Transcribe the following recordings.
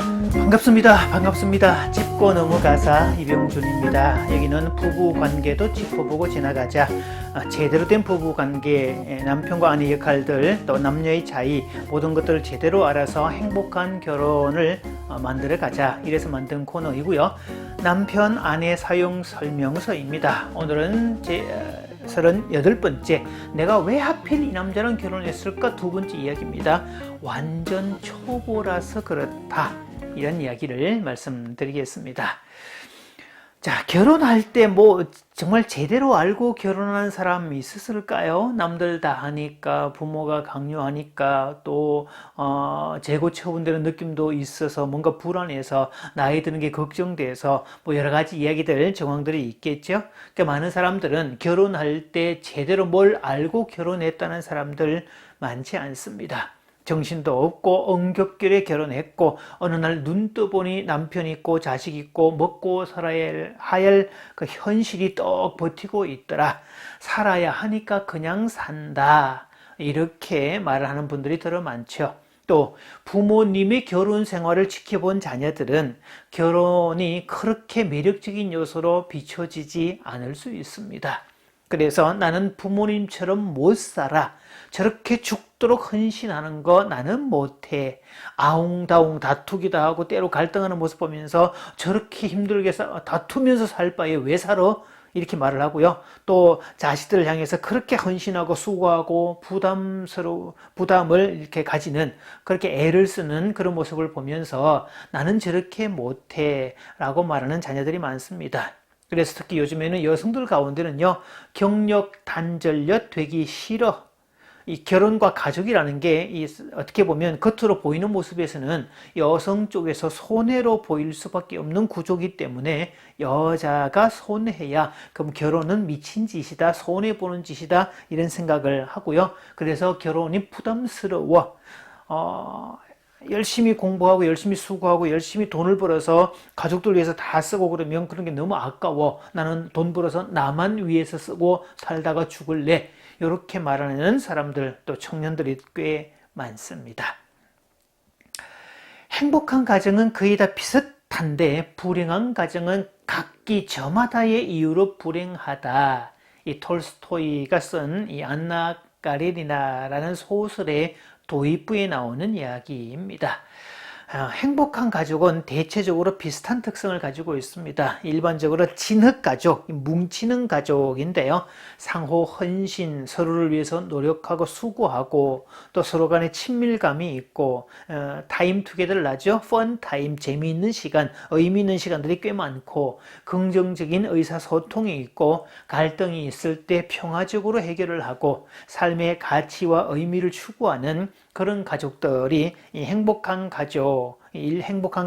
반갑습니다. 짚고 넘어가사 이병준입니다. 여기는 부부관계도 짚어보고 지나가자. 제대로 된 부부관계, 남편과 아내 역할들, 또 남녀의 차이, 모든 것들을 제대로 알아서 행복한 결혼을 만들어 가자. 이래서 만든 코너이고요. 남편 아내 사용 설명서입니다. 오늘은 제 38번째, 내가 왜 하필 이 남자랑 결혼했을까? 두 번째 이야기입니다. 완전 초보라서 그렇다, 이런 이야기를 말씀드리겠습니다. 자, 결혼할 때 정말 제대로 알고 결혼한 사람이 있었을까요? 남들 다 하니까, 부모가 강요하니까, 또 재고 처분되는 느낌도 있어서 뭔가 불안해서, 나이 드는 게 걱정돼서 여러 가지 이야기들, 정황들이 있겠죠. 그러니까 많은 사람들은 결혼할 때 제대로 뭘 알고 결혼했다는 사람들 많지 않습니다. 정신도 없고 엉겹결에 결혼했고, 어느 날 눈 떠보니 남편 있고 자식 있고 먹고 살아야 할 그 현실이 떡 버티고 있더라. 살아야 하니까 그냥 산다, 이렇게 말을 하는 분들이 더러 많죠. 또 부모님의 결혼 생활을 지켜본 자녀들은 결혼이 그렇게 매력적인 요소로 비춰지지 않을 수 있습니다. 그래서 나는 부모님처럼 못 살아, 저렇게 죽도록 헌신하는 거 나는 못해, 아웅다웅 다투기도 하고 때로 갈등하는 모습 보면서 저렇게 힘들게 다투면서 살 바에 왜 살아? 이렇게 말을 하고요. 또 자식들을 향해서 그렇게 헌신하고 수고하고 부담을 이렇게 가지는, 그렇게 애를 쓰는 그런 모습을 보면서 나는 저렇게 못해 라고 말하는 자녀들이 많습니다. 그래서 특히 요즘에는 여성들 가운데는요, 경력 단절녀 되기 싫어, 이 결혼과 가족이라는 게 어떻게 보면 겉으로 보이는 모습에서는 여성 쪽에서 손해로 보일 수밖에 없는 구조이기 때문에, 여자가 손해야 그럼 결혼은 미친 짓이다, 손해보는 짓이다, 이런 생각을 하고요. 그래서 결혼이 부담스러워, 열심히 공부하고 열심히 수고하고 열심히 돈을 벌어서 가족들 위해서 다 쓰고 그러면 그런 게 너무 아까워, 나는 돈 벌어서 나만 위해서 쓰고 살다가 죽을래, 이렇게 말하는 사람들, 또 청년들이 꽤 많습니다. 행복한 가정은 거의 다 비슷한데 불행한 가정은 각기 저마다의 이유로 불행하다. 이 톨스토이가 쓴 이 안나 까레리나라는 소설의 도입부에 나오는 이야기입니다. 행복한 가족은 대체적으로 비슷한 특성을 가지고 있습니다. 일반적으로 진흙가족, 뭉치는 가족인데요. 상호 헌신, 서로를 위해서 노력하고 수고하고, 또 서로 간에 친밀감이 있고, 타임 투게더를 하죠. 펀 타임, 재미있는 시간, 의미 있는 시간들이 꽤 많고, 긍정적인 의사소통이 있고, 갈등이 있을 때 평화적으로 해결을 하고, 삶의 가치와 의미를 추구하는 그런 가족들이 이 행복한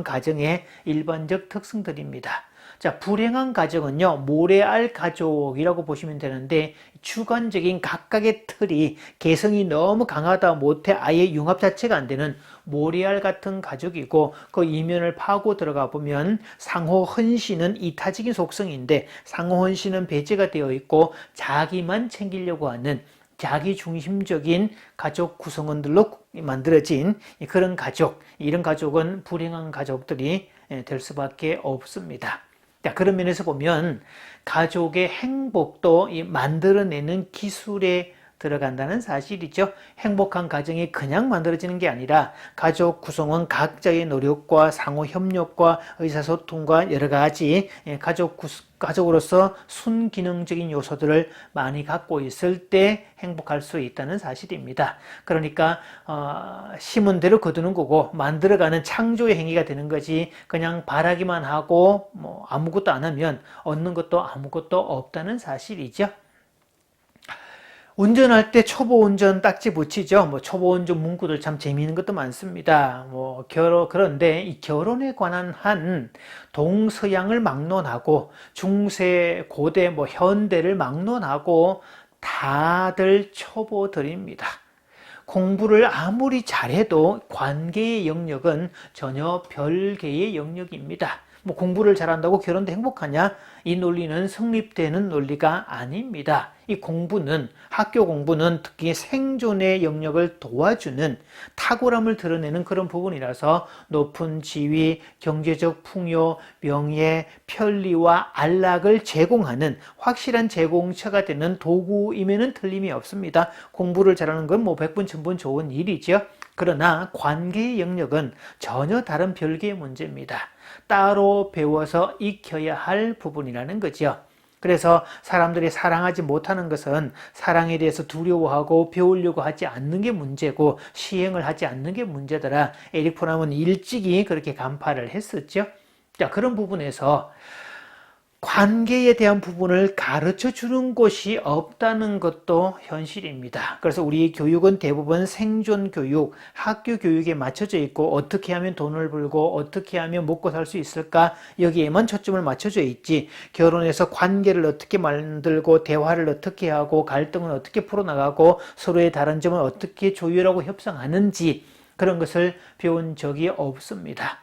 가정의 일반적 특성들입니다. 자, 불행한 가정은요, 모래알 가족이라고 보시면 되는데, 주관적인 각각의 틀이 개성이 너무 강하다 못해 아예 융합 자체가 안 되는 모래알 같은 가족이고, 그 이면을 파고 들어가 보면 상호 헌신은 이타적인 속성인데, 상호 헌신은 배제가 되어 있고 자기만 챙기려고 하는 자기 중심적인 가족 구성원들로 만들어진 그런 가족, 이런 가족은 불행한 가족들이 될 수밖에 없습니다. 자, 그런 면에서 보면 가족의 행복도 만들어내는 기술에 들어간다는 사실이죠. 행복한 가정이 그냥 만들어지는 게 아니라 가족 구성원 각자의 노력과 상호 협력과 의사소통과 여러 가지 가족으로서 순기능적인 요소들을 많이 갖고 있을 때 행복할 수 있다는 사실입니다. 그러니까 심은 대로 거두는 거고, 만들어가는 창조의 행위가 되는 거지, 그냥 바라기만 하고 아무것도 안 하면 얻는 것도 아무것도 없다는 사실이죠. 운전할 때 초보 운전 딱지 붙이죠. 초보 운전 문구들 참 재미있는 것도 많습니다. 그런데 이 결혼에 관한 한 동서양을 막론하고 중세, 고대, 현대를 막론하고 다들 초보들입니다. 공부를 아무리 잘해도 관계의 영역은 전혀 별개의 영역입니다. 공부를 잘한다고 결혼도 행복하냐? 이 논리는 성립되는 논리가 아닙니다. 이 공부는, 학교 공부는 특히 생존의 영역을 도와주는 탁월함을 드러내는 그런 부분이라서 높은 지위, 경제적 풍요, 명예, 편리와 안락을 제공하는 확실한 제공처가 되는 도구임에는 틀림이 없습니다. 공부를 잘하는 건 뭐 백분 천분 좋은 일이죠. 그러나 관계의 영역은 전혀 다른 별개의 문제입니다. 따로 배워서 익혀야 할 부분이라는 거죠. 그래서 사람들이 사랑하지 못하는 것은 사랑에 대해서 두려워하고 배우려고 하지 않는 게 문제고 시행을 하지 않는 게 문제더라. 에릭 프롬은 일찍이 그렇게 간파를 했었죠. 자, 그런 부분에서 관계에 대한 부분을 가르쳐 주는 곳이 없다는 것도 현실입니다. 그래서 우리 교육은 대부분 생존 교육, 학교 교육에 맞춰져 있고 어떻게 하면 돈을 벌고 어떻게 하면 먹고 살 수 있을까 여기에만 초점을 맞춰져 있지 결혼해서 관계를 어떻게 만들고 대화를 어떻게 하고 갈등은 어떻게 풀어나가고 서로의 다른 점을 어떻게 조율하고 협상하는지 그런 것을 배운 적이 없습니다.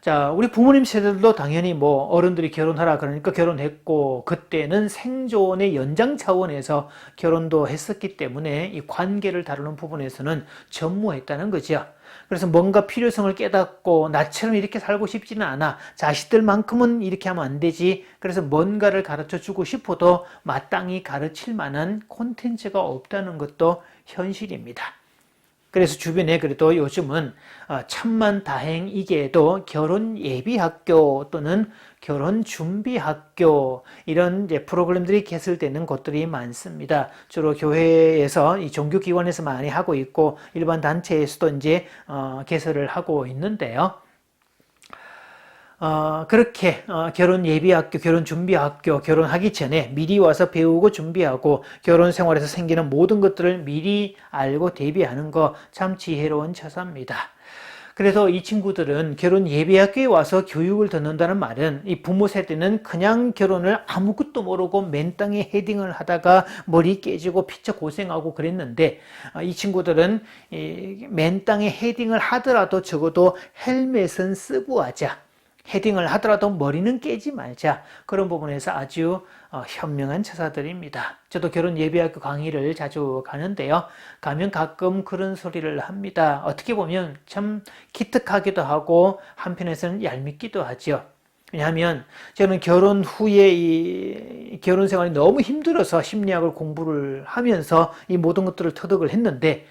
자, 우리 부모님 세대들도 당연히 뭐 어른들이 결혼하라 그러니까 결혼했고 그때는 생존의 연장 차원에서 결혼도 했었기 때문에 이 관계를 다루는 부분에서는 전무했다는 거죠. 그래서 뭔가 필요성을 깨닫고 나처럼 이렇게 살고 싶지는 않아. 자식들만큼은 이렇게 하면 안 되지. 그래서 뭔가를 가르쳐 주고 싶어도 마땅히 가르칠 만한 콘텐츠가 없다는 것도 현실입니다. 그래서 주변에 그래도 요즘은 천만다행이게도 결혼 예비학교 또는 결혼 준비학교 이런 이제 프로그램들이 개설되는 곳들이 많습니다. 주로 교회에서 이 종교기관에서 많이 하고 있고 일반 단체에서도 이제 개설을 하고 있는데요. 그렇게 결혼 예비학교, 결혼 준비학교, 결혼하기 전에 미리 와서 배우고 준비하고 결혼 생활에서 생기는 모든 것들을 미리 알고 대비하는 거 참 지혜로운 처사입니다. 그래서 이 친구들은 결혼 예비학교에 와서 교육을 듣는다는 말은 이 부모 세대는 그냥 결혼을 아무것도 모르고 맨땅에 헤딩을 하다가 머리 깨지고 피쳐 고생하고 그랬는데 이 친구들은 맨땅에 헤딩을 하더라도 적어도 헬멧은 쓰고 하자. 헤딩을 하더라도 머리는 깨지 말자. 그런 부분에서 아주 현명한 처사들입니다. 저도 결혼 예비학교 강의를 자주 가는데요. 가면 가끔 그런 소리를 합니다. 어떻게 보면 참 기특하기도 하고 한편에서는 얄밉기도 하죠. 왜냐하면 저는 결혼 후에 이 결혼 생활이 너무 힘들어서 심리학을 공부를 하면서 이 모든 것들을 터득을 했는데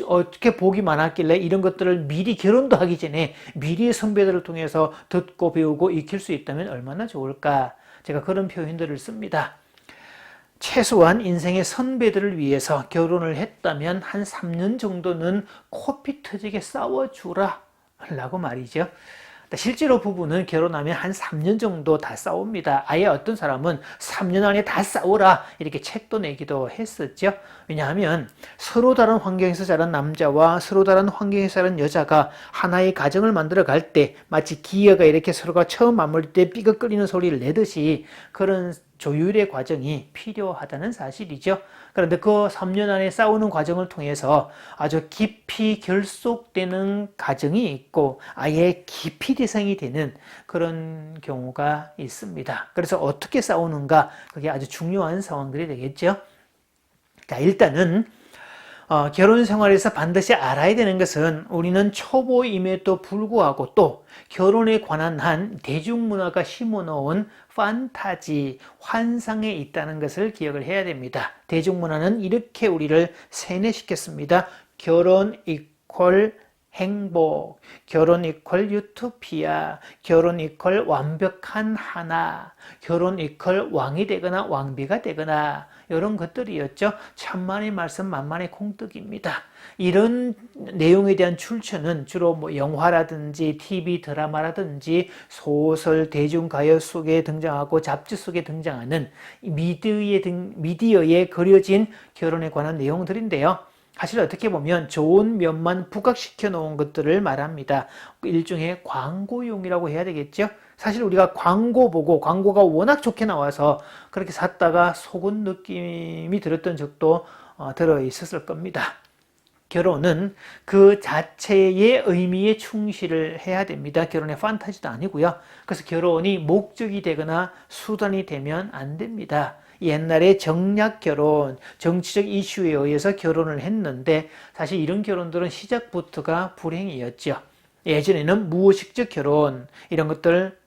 어떻게 복이 많았길래 이런 것들을 미리 결혼도 하기 전에 미리 선배들을 통해서 듣고 배우고 익힐 수 있다면 얼마나 좋을까. 제가 그런 표현들을 씁니다. 최소한 인생의 선배들을 위해서 결혼을 했다면 한 3년 정도는 코피 터지게 싸워주라 라고 말이죠. 실제로 부부는 결혼하면 한 3년 정도 다 싸웁니다. 아예 어떤 사람은 3년 안에 다 싸우라 이렇게 책도 내기도 했었죠. 왜냐하면 서로 다른 환경에서 자란 남자와 서로 다른 환경에서 자란 여자가 하나의 가정을 만들어 갈 때 마치 기어가 이렇게 서로가 처음 맞물릴 때 삐걱거리는 소리를 내듯이 그런 조율의 과정이 필요하다는 사실이죠. 그런데 그 3년 안에 싸우는 과정을 통해서 아주 깊이 결속되는 과정이 있고 아예 깊이 대상이 되는 그런 경우가 있습니다. 그래서 어떻게 싸우는가 그게 아주 중요한 상황들이 되겠죠. 자, 일단은 결혼 생활에서 반드시 알아야 되는 것은 우리는 초보임에도 불구하고 또 결혼에 관한 한 대중문화가 심어놓은 판타지, 환상에 있다는 것을 기억을 해야 됩니다. 대중문화는 이렇게 우리를 세뇌시켰습니다. 결혼 이퀄 행복, 결혼 이퀄 유토피아, 결혼 이퀄 완벽한 하나, 결혼 이퀄 왕이 되거나 왕비가 되거나 이런 것들이었죠. 천만의 말씀 만만의 콩떡입니다. 이런 내용에 대한 출처는 주로 뭐 영화라든지 TV 드라마라든지 소설, 대중가요 속에 등장하고 잡지 속에 등장하는 미디어에 그려진 결혼에 관한 내용들인데요. 사실 어떻게 보면 좋은 면만 부각시켜 놓은 것들을 말합니다. 일종의 광고용이라고 해야 되겠죠? 사실 우리가 광고 보고 광고가 워낙 좋게 나와서 그렇게 샀다가 속은 느낌이 들었던 적도 들어 있었을 겁니다. 결혼은 그 자체의 의미에 충실을 해야 됩니다. 결혼의 판타지도 아니고요. 그래서 결혼이 목적이 되거나 수단이 되면 안 됩니다. 옛날에 정략 결혼, 정치적 이슈에 의해서 결혼을 했는데 사실 이런 결혼들은 시작부터가 불행이었죠. 예전에는 무의식적 결혼, 이런 것들,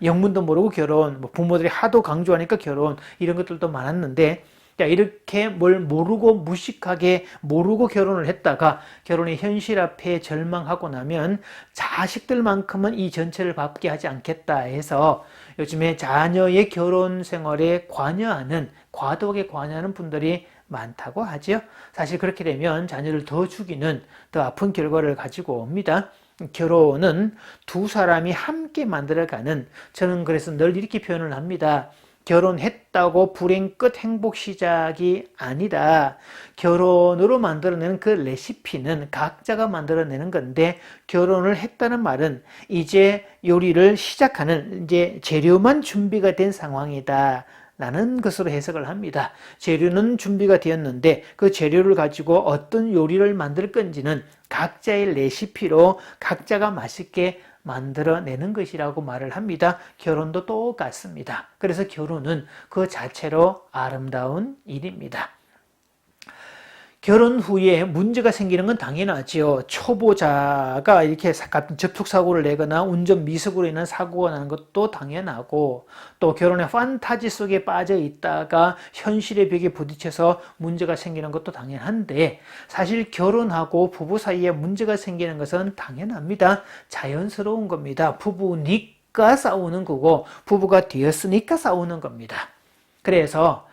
영문도 모르고 결혼, 부모들이 하도 강조하니까 결혼, 이런 것들도 많았는데, 자, 이렇게 뭘 모르고 무식하게 모르고 결혼을 했다가 결혼의 현실 앞에 절망하고 나면 자식들만큼은 이 전체를 밟게 하지 않겠다 해서 요즘에 자녀의 결혼 생활에 관여하는, 과도하게 관여하는 분들이 많다고 하죠. 사실 그렇게 되면 자녀를 더 죽이는 더 아픈 결과를 가지고 옵니다. 결혼은 두 사람이 함께 만들어가는, 저는 그래서 늘 이렇게 표현을 합니다. 결혼했다고 불행 끝 행복 시작이 아니다. 결혼으로 만들어내는 그 레시피는 각자가 만들어내는 건데, 결혼을 했다는 말은 이제 요리를 시작하는, 이제 재료만 준비가 된 상황이다 라는 것으로 해석을 합니다. 재료는 준비가 되었는데 그 재료를 가지고 어떤 요리를 만들 건지는 각자의 레시피로 각자가 맛있게 만들어내는 것이라고 말을 합니다. 결혼도 똑같습니다. 그래서 결혼은 그 자체로 아름다운 일입니다. 결혼 후에 문제가 생기는 건 당연하지요. 초보자가 이렇게 같은 접촉사고를 내거나 운전 미숙으로 인한 사고가 나는 것도 당연하고, 또 결혼의 판타지 속에 빠져 있다가 현실의 벽에 부딪혀서 문제가 생기는 것도 당연한데, 사실 결혼하고 부부 사이에 문제가 생기는 것은 당연합니다. 자연스러운 겁니다. 부부니까 싸우는 거고 부부가 되었으니까 싸우는 겁니다. 그래서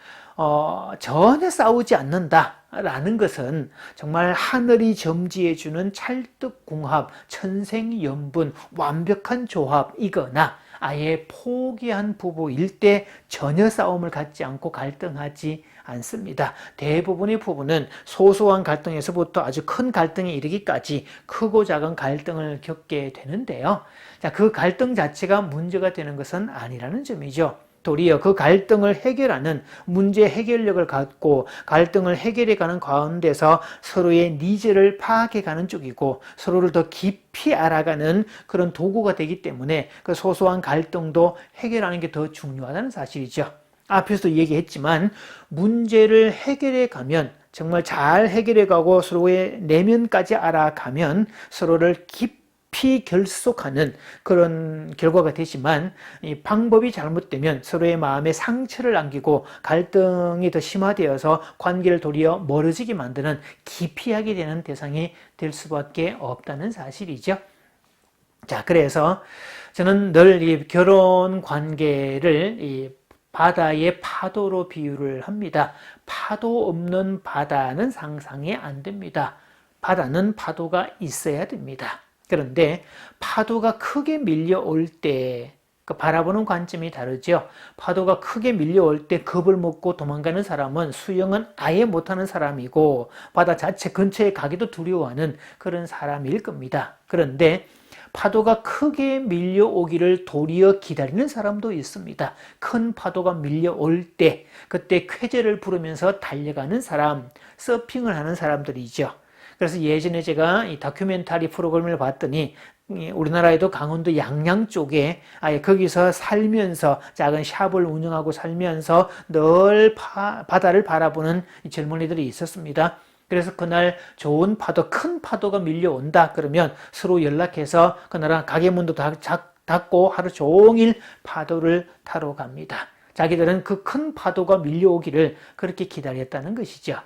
전혀 싸우지 않는다라는 것은 정말 하늘이 점지해주는 찰떡궁합, 천생연분, 완벽한 조합이거나 아예 포기한 부부일 때 전혀 싸움을 갖지 않고 갈등하지 않습니다. 대부분의 부부는 소소한 갈등에서부터 아주 큰 갈등에 이르기까지 크고 작은 갈등을 겪게 되는데요. 자, 그 갈등 자체가 문제가 되는 것은 아니라는 점이죠. 도리어 그 갈등을 해결하는 문제 해결력을 갖고 갈등을 해결해가는 가운데서 서로의 니즈를 파악해가는 쪽이고 서로를 더 깊이 알아가는 그런 도구가 되기 때문에 그 소소한 갈등도 해결하는 게 더 중요하다는 사실이죠. 앞에서도 얘기했지만 문제를 해결해 가면, 정말 잘 해결해 가고 서로의 내면까지 알아가면 서로를 깊이 결속하는 그런 결과가 되지만, 이 방법이 잘못되면 서로의 마음에 상처를 남기고 갈등이 더 심화되어서 관계를 도리어 멀어지게 만드는, 기피하게 되는 대상이 될 수밖에 없다는 사실이죠. 자, 그래서 저는 늘 이 결혼 관계를 이 바다의 파도로 비유를 합니다. 파도 없는 바다는 상상이 안 됩니다. 바다는 파도가 있어야 됩니다. 그런데 파도가 크게 밀려올 때 바라보는 관점이 다르죠. 파도가 크게 밀려올 때 겁을 먹고 도망가는 사람은 수영은 아예 못하는 사람이고 바다 자체 근처에 가기도 두려워하는 그런 사람일 겁니다. 그런데 파도가 크게 밀려오기를 도리어 기다리는 사람도 있습니다. 큰 파도가 밀려올 때 그때 쾌재를 부르면서 달려가는 사람, 서핑을 하는 사람들이죠. 그래서 예전에 제가 이 다큐멘터리 프로그램을 봤더니 우리나라에도 강원도 양양 쪽에 아예 거기서 살면서 작은 샵을 운영하고 살면서 늘 바다를 바라보는 젊은이들이 있었습니다. 그래서 그날 좋은 파도, 큰 파도가 밀려온다 그러면 서로 연락해서 그날 가게 문도 닫고 하루 종일 파도를 타러 갑니다. 자기들은 그 큰 파도가 밀려오기를 그렇게 기다렸다는 것이죠.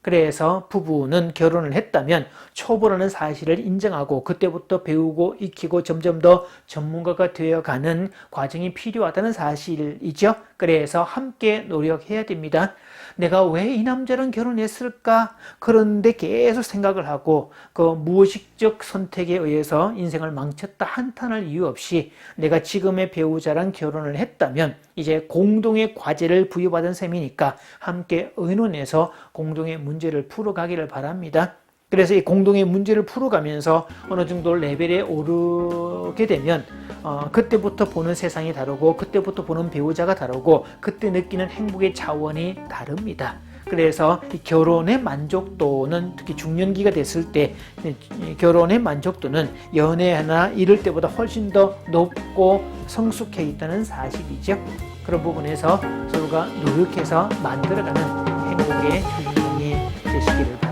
그래서 부부는 결혼을 했다면 초보라는 사실을 인정하고 그때부터 배우고 익히고 점점 더 전문가가 되어가는 과정이 필요하다는 사실이죠. 그래서 함께 노력해야 됩니다. 내가 왜 이 남자랑 결혼했을까? 그런데 계속 생각을 하고 그 무의식적 선택에 의해서 인생을 망쳤다 한탄할 이유 없이 내가 지금의 배우자랑 결혼을 했다면 이제 공동의 과제를 부여받은 셈이니까 함께 의논해서 공동의 문제를 풀어가기를 바랍니다. 그래서 이 공동의 문제를 풀어가면서 어느 정도 레벨에 오르게 되면 그때부터 보는 세상이 다르고 그때부터 보는 배우자가 다르고 그때 느끼는 행복의 차원이 다릅니다. 그래서 이 결혼의 만족도는 특히 중년기가 됐을 때 결혼의 만족도는 연애나 이럴 때보다 훨씬 더 높고 성숙해 있다는 사실이죠. 그런 부분에서 서로가 노력해서 만들어가는 행복의 주인공이 되시기를 바랍니다.